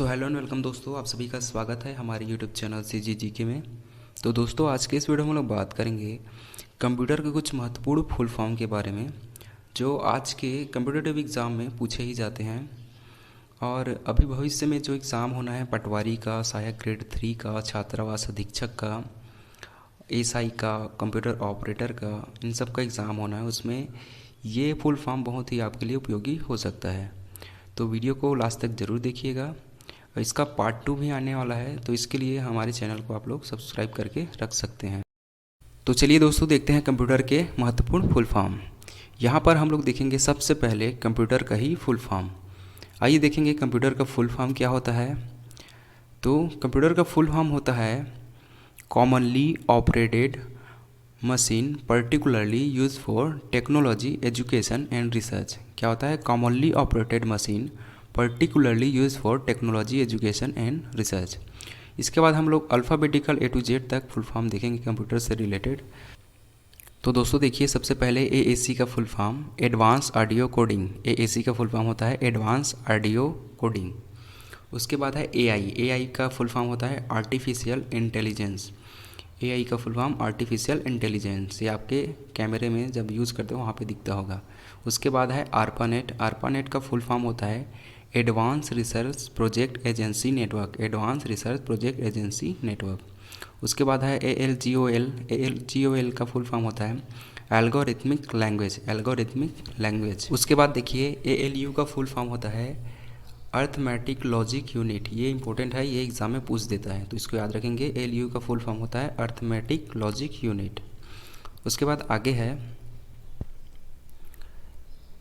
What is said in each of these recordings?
So hello and welcome दोस्तों, आप सभी का स्वागत है हमारे यूट्यूब चैनल CGGK में। तो दोस्तों, आज के इस वीडियो में हम लोग बात करेंगे कंप्यूटर के कुछ महत्वपूर्ण फुल फॉर्म के बारे में जो आज के कम्पिटिटिव एग्ज़ाम में पूछे ही जाते हैं। और अभी भविष्य में जो एग्ज़ाम होना है पटवारी का, सहायक ग्रेड 3 का, छात्रावास अधीक्षक का, SI का, कंप्यूटर ऑपरेटर का, इन सब का एग्ज़ाम होना है, उसमें ये फुल फॉर्म बहुत ही आपके लिए उपयोगी हो सकता है। तो वीडियो को लास्ट तक ज़रूर देखिएगा। और इसका पार्ट 2 भी आने वाला है, तो इसके लिए हमारे चैनल को आप लोग सब्सक्राइब करके रख सकते हैं। तो चलिए दोस्तों, देखते हैं कंप्यूटर के महत्वपूर्ण फुल फॉर्म। यहाँ पर हम लोग देखेंगे सबसे पहले कंप्यूटर का ही फुल फॉर्म। आइए देखेंगे कंप्यूटर का फुल फॉर्म क्या होता है। तो कंप्यूटर का फुल फॉर्म होता है commonly operated machine particularly use for technology, education and research. क्या होता है? Commonly operated machine particularly use for technology, education and research. इसके बाद हम लोग अल्फ़ाबेटिकल A to Z तक फुल फॉर्म देखेंगे कंप्यूटर से रिलेटेड। तो दोस्तों देखिए, सबसे पहले AAC का full form advance audio coding. AAC का फुल फॉर्म होता है एडवांस ऑडियो कोडिंग। उसके बाद है AI का फुल फॉर्म होता है आर्टिफिशियल इंटेलिजेंस। AI का फुल फॉर्म आर्टिफिशियल इंटेलिजेंस, ये आपके कैमरे में जब यूज़ करते हो वहाँ पे दिखता होगा। उसके बाद है ARPANET का फुल फॉर्म होता है advance research project agency network. Advance research project agency network. उसके बाद है ALGOL का फुल फॉर्म होता है एल्गोरिथमिक लैंग्वेज। उसके बाद देखिए ALU का फुल फॉर्म होता है अर्थमेटिक लॉजिक यूनिट। ये इंपॉर्टेंट है, ये एग्जाम में पूछ देता है, तो इसको याद रखेंगे। ALU का फुल फॉर्म होता है अर्थमेटिक लॉजिक यूनिट। उसके बाद आगे है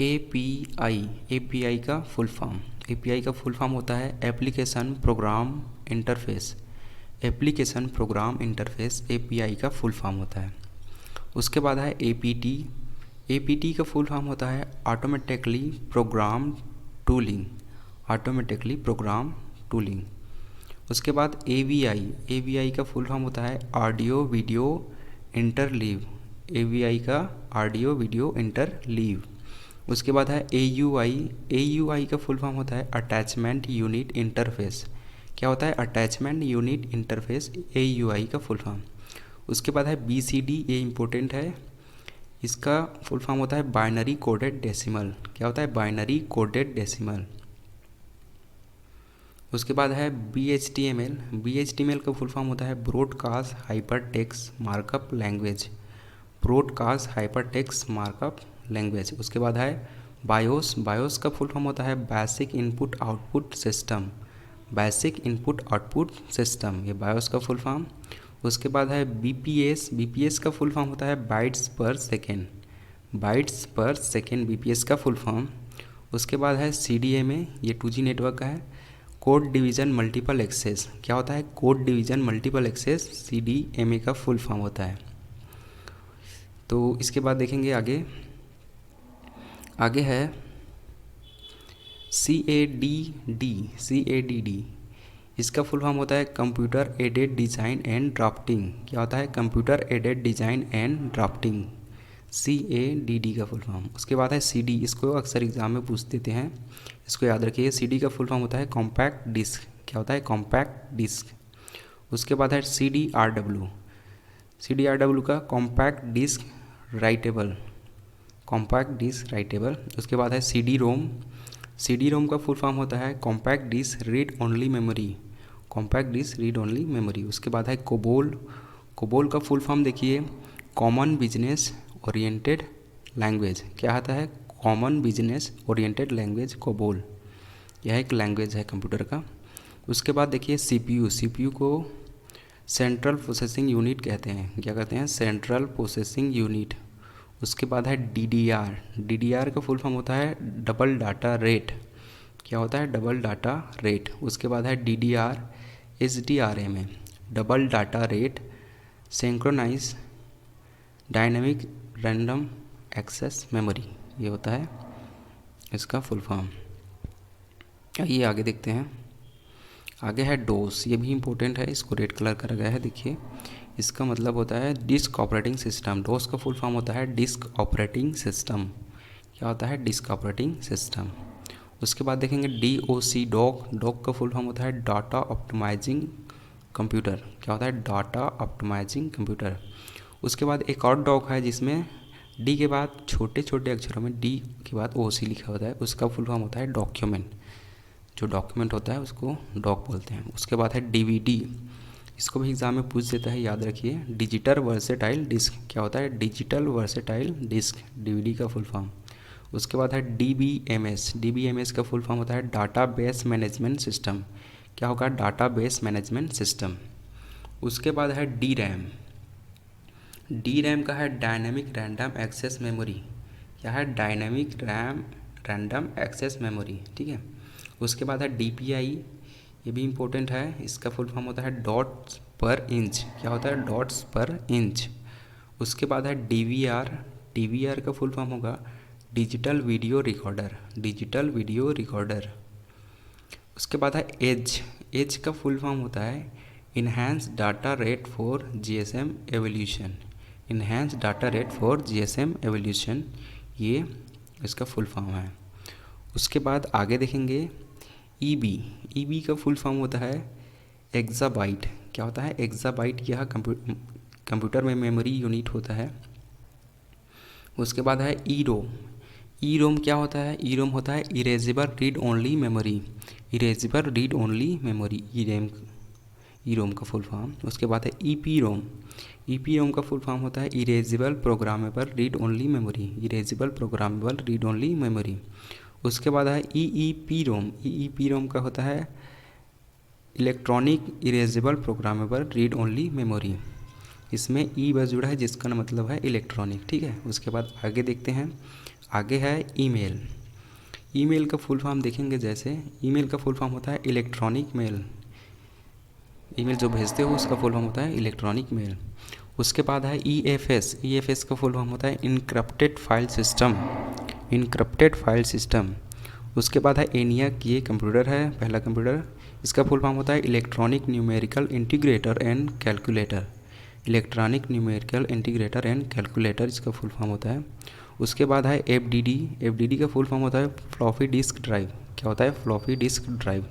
API का फुल फॉर्म। API का फुल फॉर्म होता है application program interface. Application program interface API का फुल फॉर्म होता है। उसके बाद है APT का फुल फॉर्म होता है ऑटोमेटिकली प्रोग्राम टूलिंग। उसके बाद AVI का फुल फॉर्म होता है ऑडियो वीडियो इंटरलीव। AVI का ऑडियो वीडियो इंटरलीव। उसके बाद है AUI का फुल फॉर्म होता है अटैचमेंट यूनिट इंटरफेस। क्या होता है? अटैचमेंट यूनिट इंटरफेस, AUI का फुल फॉर्म। उसके बाद है BCD, ये इम्पोर्टेंट है, इसका फुल फॉर्म होता है बाइनरी कोडेड डेसिमल। क्या होता है? Binary coded decimal. उसके बाद है BHTML का फुल फॉर्म होता है ब्रॉडकास्ट हाइपरटेक्स्ट मार्कअप लैंग्वेज। उसके बाद है बायोस का फुल फॉर्म होता है बेसिक इनपुट आउटपुट सिस्टम, ये बायोस का फुल फॉर्म। उसके बाद है BPS का फुल फॉर्म होता है बाइट्स पर सेकेंड, BPS का फुल फॉर्म। उसके बाद है CDMA, ये 2G नेटवर्क का है, कोड डिवीज़न मल्टीपल एक्सेस। क्या होता है? Code division multiple access, CDMA का फुल फॉर्म होता है। तो इसके बाद देखेंगे आगे है CADD। इसका फुल फॉर्म होता है computer aided design and drafting. क्या होता है? Computer aided design and drafting, CADD का फुल फॉर्म। उसके बाद है CD, इसको अक्सर एग्जाम में पूछ देते हैं, इसको याद रखिए। CD का फुल फॉर्म होता है कॉम्पैक्ट डिस्क। क्या होता है? Compact disc. उसके बाद है CDRW का कॉम्पैक्ट डिस्क राइटेबल। उसके बाद है CD-ROM का फुल फॉर्म होता है compact disc read only memory. उसके बाद है कोबोल का फुल फॉर्म देखिए कॉमन बिजनेस ओरिएंटेड लैंग्वेज। क्या आता है? Common business oriented language, COBOL, यह एक लैंग्वेज है कंप्यूटर का। उसके बाद देखिए CPU को सेंट्रल प्रोसेसिंग यूनिट कहते हैं। क्या कहते हैं? Central processing unit. उसके बाद है DDR का फुल फॉर्म होता है डबल डाटा रेट। क्या होता है? Double data rate. उसके बाद है DDR SDRAM, double data rate synchronise dynamic random access memory, ये होता है इसका फुल फॉर्म। आइए आगे देखते हैं। आगे है DOS, ये भी इम्पोर्टेंट है, इसको रेड कलर करा गया है, देखिए। इसका मतलब होता है डिस्क ऑपरेटिंग सिस्टम। DOS का फुल फॉर्म होता है डिस्क ऑपरेटिंग सिस्टम। क्या होता है? Disk operating system. उसके बाद देखेंगे DOC, डॉक का फुल फॉर्म होता है डाटा ऑप्टिमाइजिंग कंप्यूटर। क्या होता है? Data optimising computer. उसके बाद एक और डॉक है जिसमें डी के बाद छोटे छोटे अक्षरों में डी के बाद OC लिखा होता है, उसका फुल फॉर्म होता है डॉक्यूमेंट। जो डॉक्यूमेंट होता है उसको डॉक बोलते हैं। उसके बाद है DVD, इसको भी एग्जाम में पूछ देता है, याद रखिए। Digital versatile disc. क्या होता है? डिजिटल वर्सेटाइल डिस्क, DVD का फुल फॉर्म। उसके बाद है DBMS का फुल फॉर्म होता है डाटा बेस मैनेजमेंट सिस्टम। क्या होगा? Data base management system. उसके बाद है DRAM का है डायनेमिक रैंडम एक्सेस मेमोरी। क्या है? डायनेमिक रैंडम एक्सेस मेमोरी, ठीक है। उसके बाद है DPI, ये भी इम्पोर्टेंट है, इसका फुल फॉर्म होता है डॉट्स पर इंच। क्या होता है? डॉट्स पर इंच। उसके बाद है DVR का फुल फॉर्म होगा डिजिटल वीडियो रिकॉर्डर। उसके बाद है एज का फुल फॉर्म होता है enhance data rate for GSM evolution, ये इसका फुल फॉर्म है। उसके बाद आगे देखेंगे EB का फुल फॉर्म होता है एक्साबाइट। क्या होता है? एक्साबाइट, यह कंप्यूटर में मेमोरी यूनिट होता है। उसके बाद है EROM क्या होता है? EROM होता है erasable read only memory, EROM का फुल फॉर्म। उसके बाद है EPROM का फुल फॉर्म होता है erasable programmable read only memory. उसके बाद है EEPROM का होता है electronic erasable programmable read only memory. इसमें ई बस जुड़ा है जिसका मतलब है इलेक्ट्रॉनिक, ठीक है। उसके बाद आगे देखते हैं, आगे है ईमेल का फुल फॉर्म देखेंगे। जैसे ईमेल का फुल फॉर्म होता है इलेक्ट्रॉनिक मेल, ईमेल जो भेजते हो उसका फुल फॉर्म होता है इलेक्ट्रॉनिक मेल। उसके बाद है EFS का फुल फॉर्म होता है इनक्रप्टेड फाइल सिस्टम। उसके बाद है ENIAC, ये कंप्यूटर है, पहला कंप्यूटर, इसका फुल फॉर्म होता है electronic numerical integrator and calculator, इसका फुल फॉर्म होता है। उसके बाद है FDD का फुल फॉर्म होता है फ्लॉपी डिस्क ड्राइव। क्या होता है? Floppy disk drive.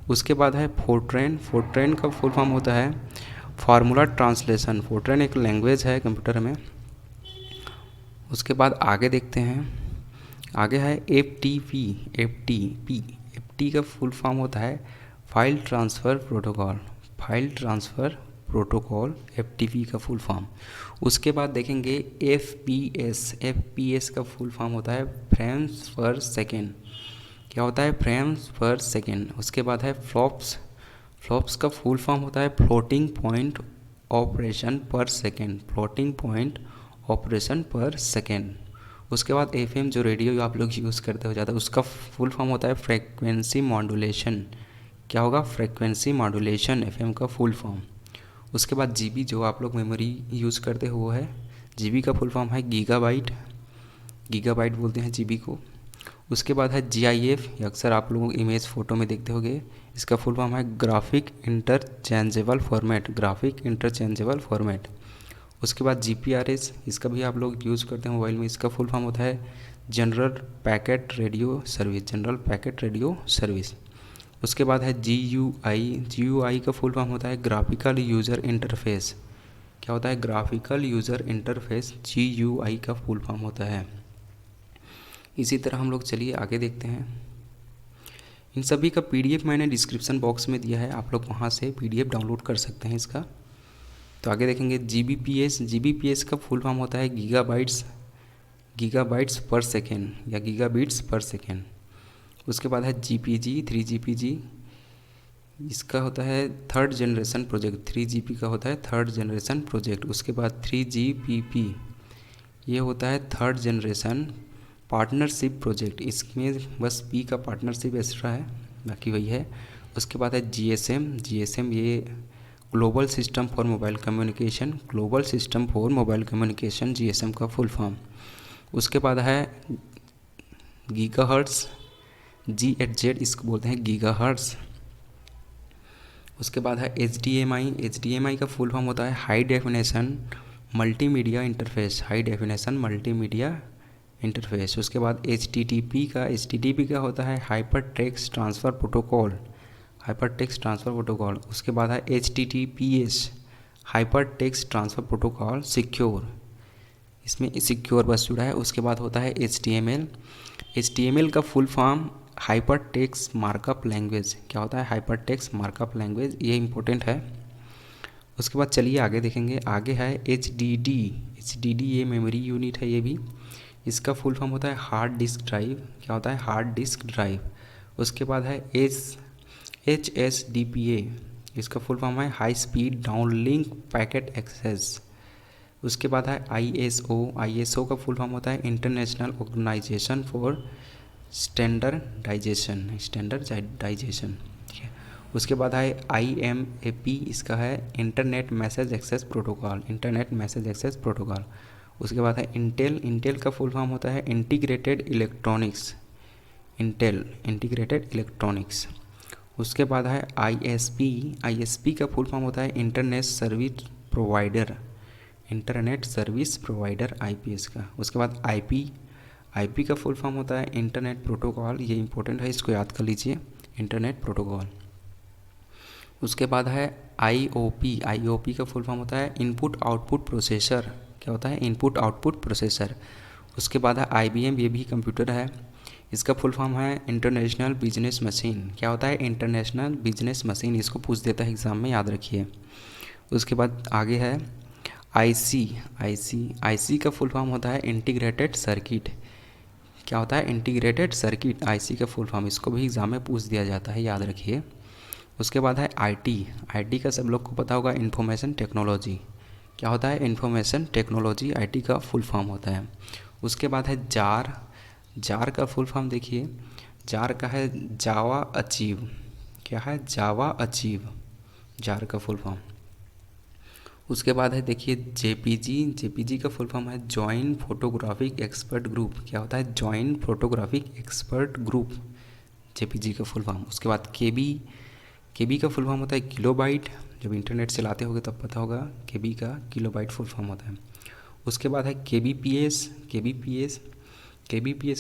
उसके बाद है फोर्ट्रेन का फुल फॉर्म होता है फार्मूला ट्रांसलेशन। फोर्ट्रेन एक लैंग्वेज है कंप्यूटर में। उसके बाद आगे देखते हैं, आगे है FTP का फुल फॉर्म होता है फाइल ट्रांसफ़र प्रोटोकॉल, FTP का फुल फॉर्म। उसके बाद देखेंगे FPS का फुल फॉर्म होता है फ्रेम्स पर सेकेंड। क्या होता है? फ्रेम्स पर सेकेंड। उसके बाद है फ्लॉप्स का फुल फॉर्म होता है फ्लोटिंग पॉइंट ऑपरेशन पर सेकेंड। उसके बाद FM जो रेडियो आप लोग यूज़ करते हो ज़्यादा, उसका फुल फॉर्म होता है फ्रीक्वेंसी मॉड्यूलेशन। क्या होगा? फ्रीक्वेंसी मॉड्यूलेशन, FM का फुल फॉर्म। उसके बाद GB जो आप लोग मेमोरी यूज़ करते हो वो है, GB का फुल फॉर्म है गीगाबाइट बोलते हैं GB को। उसके बाद है GIF, ये अक्सर आप लोग इमेज फ़ोटो में देखते होंगे, इसका फुल फॉर्म है ग्राफिक इंटरचेंजेबल फॉर्मेट। उसके बाद GPRS, इसका भी आप लोग यूज़ करते हैं मोबाइल में, इसका फुल फॉर्म होता है जनरल पैकेट रेडियो सर्विस। उसके बाद है GUI का फुल फॉर्म होता है ग्राफिकल यूज़र इंटरफेस। क्या होता है? ग्राफिकल यूज़र इंटरफेस, GUI का फुल फॉर्म होता है। इसी तरह हम लोग चलिए आगे देखते हैं। इन सभी का PDF मैंने डिस्क्रिप्शन बॉक्स में दिया है, आप लोग वहाँ से PDF डाउनलोड कर सकते हैं इसका। तो आगे देखेंगे GBPS का फुल फॉर्म होता है गीगाबाइट्स पर सेकेंड या गीगाबिट्स पर सेकेंड। उसके बाद है GPG, 3GPG, इसका होता है थर्ड जनरेशन प्रोजेक्ट, 3GP का होता है थर्ड जनरेशन प्रोजेक्ट। उसके बाद 3GPP, ये होता है थर्ड जनरेशन पार्टनरशिप प्रोजेक्ट, इसमें बस P का पार्टनरशिप एक्स्ट्रा है, बाकी वही है। उसके बाद है GSM, ये global system for mobile communication, GSM का फुल फॉर्म। उसके बाद है गीगाहर्ट्ज़, GHz, इसको बोलते हैं गीगाहर्ट्ज़। उसके बाद है HDMI का फुल फॉर्म होता है हाई डेफिनेशन मल्टीमीडिया इंटरफेस। उसके बाद HTTP का होता है hyper text transfer protocol, hyper text transfer protocol. उसके बाद है HTTPS, hyper text transfer protocol secure, इसमें सिक्योर बस जुड़ा है। उसके बाद होता है HTML का full form hyper text markup language. क्या होता है हाइपर टेक्स्ट मार्कअप लैंग्वेज, ये इंपॉर्टेंट है। उसके बाद चलिए आगे देखेंगे। आगे है HDD ये मेमोरी यूनिट है, ये भी इसका फुल फॉर्म होता है हार्ड डिस्क ड्राइव। क्या होता है हार्ड डिस्क ड्राइव। उसके बाद है HSDPA, इसका फुल फॉर्म है high speed downlink packet access. उसके बाद है ISO का फुल फॉर्म होता है इंटरनेशनल ऑर्गेनाइजेशन फॉर स्टैंडर्डाइजेशन, ठीक है। उसके बाद है IMAP, इसका है इंटरनेट मैसेज एक्सेस प्रोटोकॉल। उसके बाद है इंटेल का फुल फॉर्म होता है इंटीग्रेटेड इलेक्ट्रॉनिक्स। उसके बाद है ISP का फुल फॉर्म होता है इंटरनेट सर्विस प्रोवाइडर IPS का। उसके बाद IP का फुल फॉर्म होता है इंटरनेट प्रोटोकॉल, ये इंपॉर्टेंट है, इसको याद कर लीजिए, इंटरनेट प्रोटोकॉल। उसके बाद है IOP का फुल फॉर्म होता है इनपुट आउटपुट प्रोसेसर। क्या होता है इनपुट आउटपुट प्रोसेसर। उसके बाद है IBM, ये भी कंप्यूटर है, इसका फुल फॉर्म है इंटरनेशनल बिजनेस मशीन। क्या होता है इंटरनेशनल बिजनेस मशीन, इसको पूछ देता है एग्ज़ाम में, याद रखिए। उसके बाद आगे है IC का फुल फॉर्म होता है इंटीग्रेटेड सर्किट। क्या होता है इंटीग्रेटेड सर्किट, IC का फुल फॉर्म, इसको भी एग्ज़ाम में पूछ दिया जाता है, याद रखिए। उसके बाद है IT का सब लोग को पता होगा इंफॉर्मेशन टेक्नोलॉजी। क्या होता है इंफॉर्मेशन टेक्नोलॉजी, IT का फुल फॉर्म होता है। उसके बाद है जार का फुल फॉर्म देखिए, जार का है जावा अचीव। क्या है जावा अचीव, जार का फुल फॉर्म। उसके बाद है देखिए JPG का फुल फॉर्म है जॉइंट फोटोग्राफिक एक्सपर्ट ग्रुप। क्या होता है joint photographic expert group, JPG का फुल फॉर्म। उसके बाद KB का फुल फॉर्म होता है किलोबाइट, जब इंटरनेट चलाते होगे तब पता होगा, KB का किलोबाइट फुल फॉर्म होता है। उसके बाद है KBPS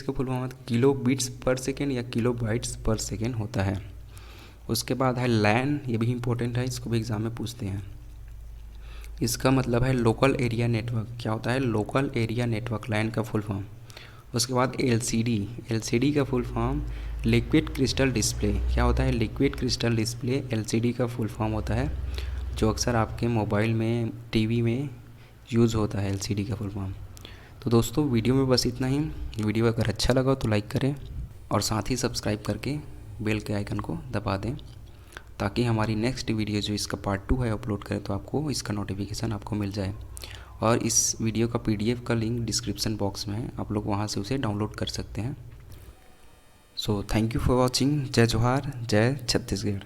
का फुल फॉर्म होता है किलो बिट्स पर सेकेंड या किलो बाइट्स पर सेकेंड होता है। उसके बाद है LAN, ये भी इंपॉर्टेंट है, इसको भी एग्ज़ाम में पूछते हैं। इसका मतलब है लोकल एरिया नेटवर्क। क्या होता है लोकल एरिया नेटवर्क, LAN का फुल फॉर्म। उसके बाद LCD का full form liquid crystal display. क्या होता है लिक्विड क्रिस्टल डिस्प्ले, LCD का फुल फॉर्म होता है, जो अक्सर आपके मोबाइल में TV में यूज़ होता है, LCD का फुल फॉर्म। तो दोस्तों वीडियो में बस इतना ही। वीडियो अगर अच्छा लगा तो लाइक करें और साथ ही सब्सक्राइब करके बेल के आइकन को दबा दें, ताकि हमारी नेक्स्ट वीडियो जो इसका पार्ट 2 है अपलोड करें तो आपको इसका नोटिफिकेशन आपको मिल जाए। और इस वीडियो का PDF का लिंक डिस्क्रिप्शन बॉक्स में है, आप लोग वहाँ से उसे डाउनलोड कर सकते हैं। So thank you for watching. जय जोहार, जय छत्तीसगढ़।